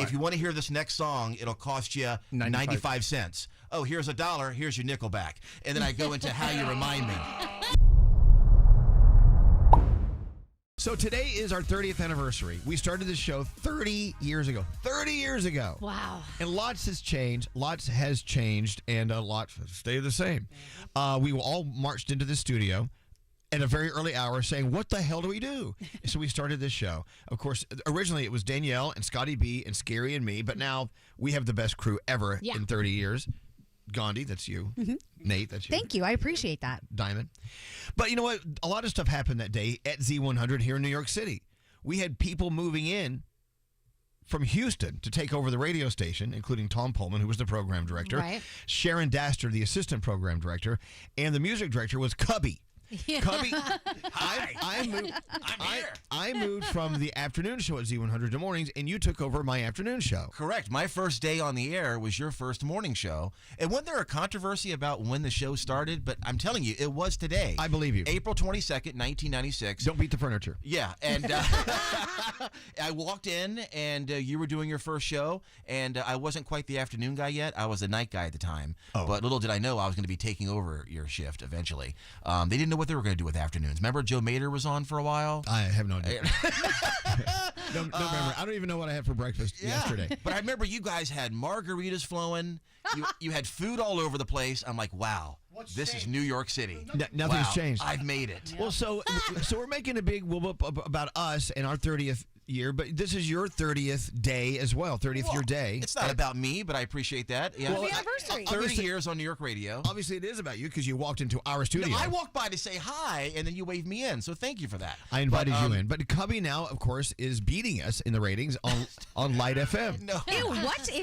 if you want to hear this next song, it'll cost you 95 cents. Oh, here's $1. Here's your nickel back. And then I go into how you remind me. So today is our 30th anniversary. We started this show 30 years ago. 30 years ago. Wow. And lots has changed. Lots has changed, and a lot stay the same. We all marched into the studio at a very early hour saying, what the hell do we do? So we started this show. Of course, originally it was Danielle and Scotty B and Scary and me, but now we have the best crew ever in 30 years. Gandhi, that's you. Mm-hmm. Nate, that's you. Thank you. I appreciate that. Diamond. But you know what? A lot of stuff happened that day at Z100 here in New York City. We had people moving in from Houston to take over the radio station, including Tom Pullman, who was the program director, Sharon Daster, the assistant program director, and the music director was Cubby. Yeah. Cubby, I moved from the afternoon show at Z100 to mornings, and you took over my afternoon show. Correct. My first day on the air was your first morning show. And wasn't there a controversy about when the show started? But I'm telling you, it was today. I believe you. April 22nd, 1996. Don't beat the furniture. Yeah. And I walked in, and you were doing your first show, and I wasn't quite the afternoon guy yet. I was the night guy at the time. Oh. But little did I know I was going to be taking over your shift eventually. They didn't know what they were going to do with afternoons. Remember Joe Mater was on for a while? I have no idea. Don't remember. I don't even know what I had for breakfast yesterday. But I remember you guys had margaritas flowing. You had food all over the place. I'm like, wow, this is New York City. Nothing's changed. I've made it. Well, so we're making a big whoop about us and our 30th year, but this is your 30th day as well, 30th year day. It's not about me, but I appreciate that. Yeah. Happy anniversary. 30 years on New York radio. Obviously, it is about you because you walked into our studio. No, I walked by to say hi, and then you waved me in, so thank you for that. I invited you in. But Cubby now, of course, is beating us in the ratings on Lite FM. No. Ew, what is he?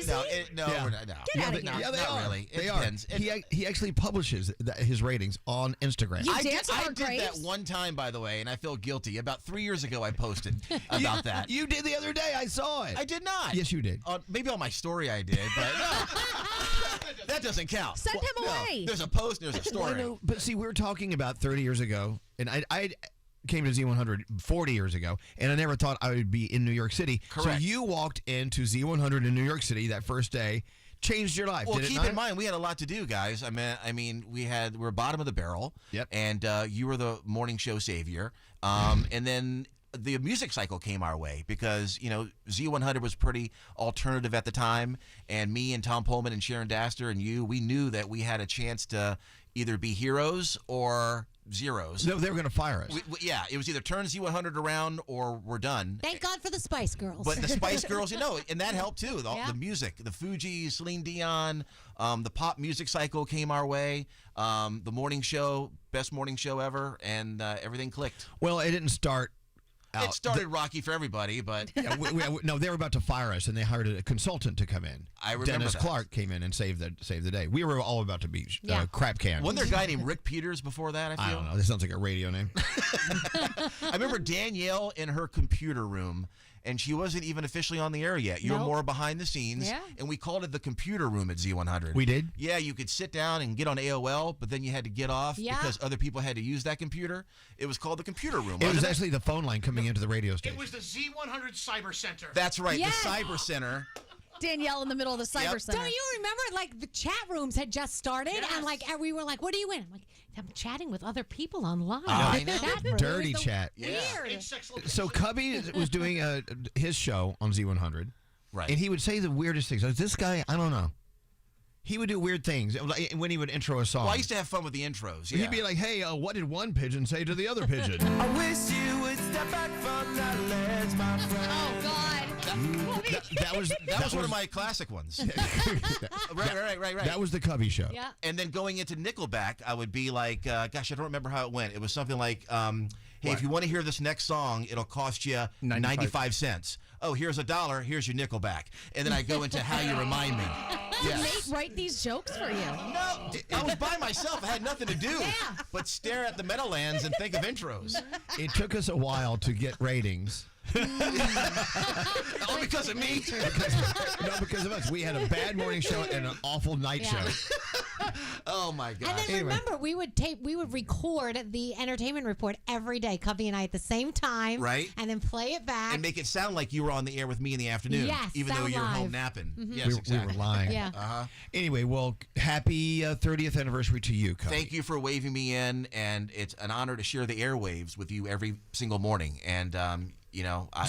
No, We're not. no. Get out of here. Yeah, they not are. Really. It they depends. are. He actually publishes his ratings on Instagram. You I dance did on that grapes? one time, by the way, and I feel guilty. About 3 years ago, I posted about that. You did the other day. I saw it. I did not. Yes, you did. Maybe on my story I did, but that doesn't count. Send him away. No, there's a post, there's a story. No, but see, we were talking about 30 years ago, and I came to Z100 40 years ago, and I never thought I would be in New York City. Correct. So you walked into Z100 in New York City that first day, changed your life. Well, did it keep not? in mind, we had a lot to do, guys. I mean, we're bottom of the barrel. Yep. And you were the morning show savior. And then the music cycle came our way because, Z100 was pretty alternative at the time. And me and Tom Pullman and Sharon Daster and you, we knew that we had a chance to either be heroes or zeros. No, they were going to fire us. Yeah, it was either turn Z100 around or we're done. Thank God for the Spice Girls. But the Spice Girls, and that helped too. The music, the Fugees, Celine Dion, the pop music cycle came our way. The morning show, best morning show ever, and everything clicked. Well, it didn't start out. It started rocky for everybody, but no, they were about to fire us, and they hired a consultant to come in. I remember Dennis that. Clark came in and saved the day. We were all about to be crap cans. Wasn't there a guy named Rick Peters before that? I don't know. This sounds like a radio name. I remember Danielle in her computer room, and she wasn't even officially on the air yet. You were more behind the scenes, and we called it the computer room at Z100. We did? Yeah, you could sit down and get on AOL, but then you had to get off because other people had to use that computer. It was called the computer room. It was actually the phone line coming into the radio station. It was the Z100 Cyber Center. That's right, the Cyber Center. Danielle in the middle of the Cyber Center. Don't you remember, the chat rooms had just started, and we were like, what are you in? I'm like, I'm chatting with other people online. I know. Chat room. Dirty It was chat. Weird. So Cubby was doing his show on Z100. Right. And he would say the weirdest things. Like, this guy, I don't know. He would do weird things when he would intro a song. Well, I used to have fun with the intros. Yeah. He'd be like, hey, what did one pigeon say to the other pigeon? I wish you would step back from that ledge, my friend. Oh, God. That was one of my classic ones. Right. That was the Cubby show. Yeah. And then going into Nickelback, I would be like, gosh, I don't remember how it went. It was something like, hey, if you want to hear this next song, it'll cost you 95 cents. Oh, here's $1. Here's your Nickelback. And then I go into how you remind me. Did Nate write these jokes for you? No, I was by myself. I had nothing to do but stare at the Meadowlands and think of intros. It took us a while to get ratings. All because of me? No, because of us. We had a bad morning show and an awful night show. Oh my God. And then remember, we would record the entertainment report every day, Cubby and I, at the same time. Right. And then play it back. And make it sound like you were on the air with me in the afternoon. Yes, even though sound you're home live. napping. Yes, we exactly. were lying. Yeah. Anyway, well, happy 30th anniversary to you, Cubby. Thank you for waving me in, and it's an honor to share the airwaves with you every single morning. And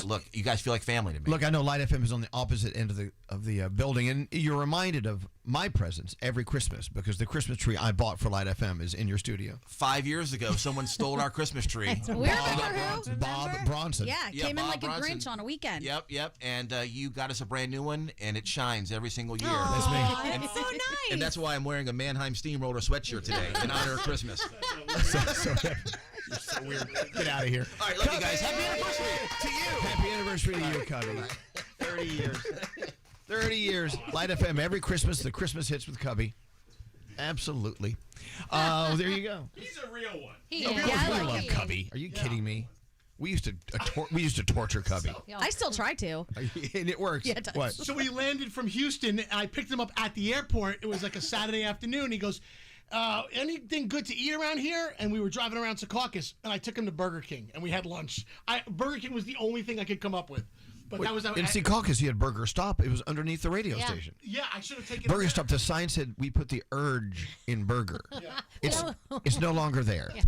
look, you guys feel like family to me. Look, I know Lite FM is on the opposite end of the building, and you're reminded of my presence every Christmas because the Christmas tree I bought for Lite FM is in your studio. 5 years ago, someone stole our Christmas tree. We remember who? Bob Remember? Bronson. Yeah, came in Bob like Bronson. a Grinch on a weekend. Yep. And you got us a brand new one, and it shines every single year. That's me. Aw, that's so nice. And that's why I'm wearing a Mannheim Steamroller sweatshirt today in honor of Christmas. You're so weird. Get out of here. All right, love you guys. Happy anniversary to you. Happy anniversry to you, Cubby. 30 years. 30 years. Lite FM every Christmas. The Christmas hits with Cubby. Absolutely. There you go. He's a real one. He Oh, is. we Yeah, I love like it. Cubby. Are you kidding me? We used to torture Cubby, I still try to. and it works. Yeah, it does. What? So we landed from Houston, and I picked him up at the airport. It was like a Saturday afternoon. He goes, anything good to eat around here? And we were driving around Secaucus, and I took him to Burger King, and we had lunch. Burger King was the only thing I could come up with. But that was In Secaucus, you had Burger Stop. It was underneath the radio Yeah. station. yeah, I should have taken Burger him Stop. The sign said we put the urge in burger. It's no longer there. Yeah.